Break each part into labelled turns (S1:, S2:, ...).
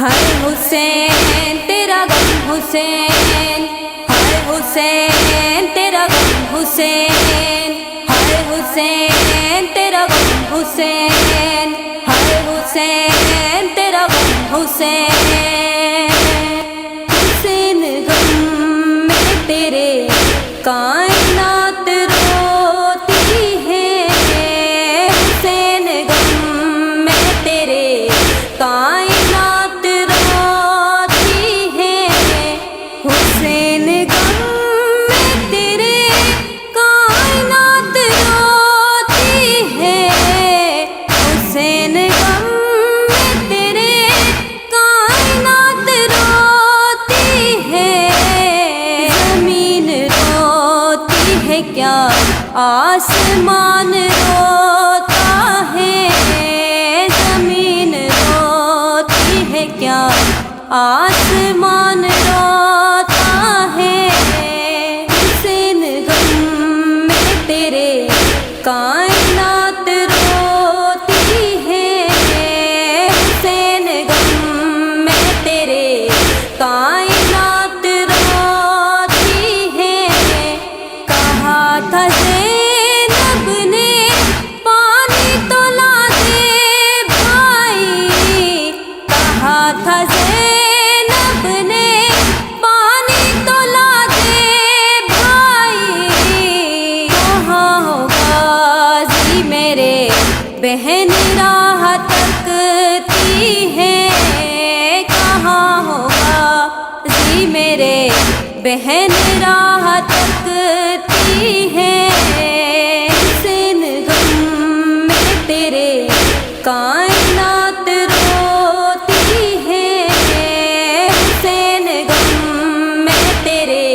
S1: हाय हुसैन तेरा गम हुसैन, हाय हुसैन तेरा गम हुसैन, हाय हुसैन तेरा गम हुसैन, हाय हुसैन तेरा गम हुसैन। हुसैन गम में तेरे कायनात रोती है, हुसैन गम में तेरे कायनात रोती है, हुसैन गम में तेरे कायनात रोती है, हुसैन गम में तेरे कायनात रोती है। ज़मीन रोती है क्या आसमान रोता है, ज़मीन रोती है क्या आसमान रोता है। हुसैन गम में तेरे कायनात रोती है, हुसैन गम में तेरे कायनात रोती है। कहा था ज़ैनब ने पानी तो ला दे भाई, कहा था ज़ैनब ने पानी तो ला दे भाई। कहाँ हो गाज़ी मेरे बहन राह तकती है, कहाँ हो गाज़ी मेरे बहन राह तकती है। हुसैन गम में तेरे कायनात रोती है, हुसैन गम में तेरे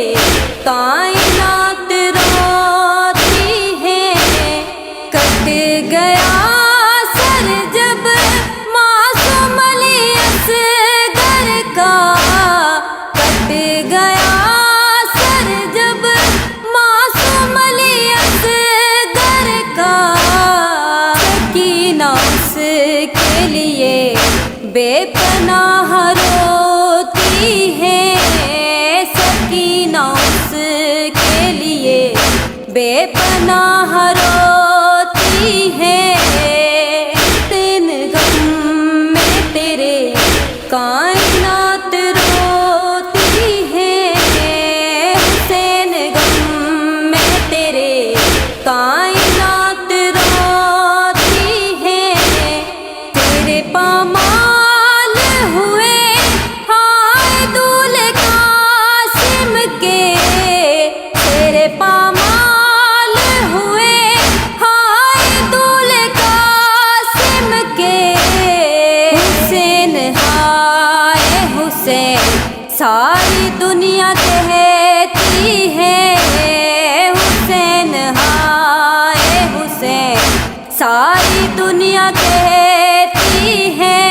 S1: कायनात रोती है। कट गया सर जब मासूम अली असगर का, कट गया सर जब मासूम अली असगर का। सकीना उसके लिए बेपनाह रोती है, सकीना उसके लिए बेपनाह रोती है। हुसैन गम में तेरे कायनात रोती है, हुसैन गम में तेरे कायनात रोती है। तेरे पामाल हुए हाय दूल कासिम के, तेरे पामाल हुए हाय दूल कासिम के। हुसैन हाय हुसैन सारी दुनिया कहती है, हुसैन हाय हुसैन सारी दुनिया कहती है।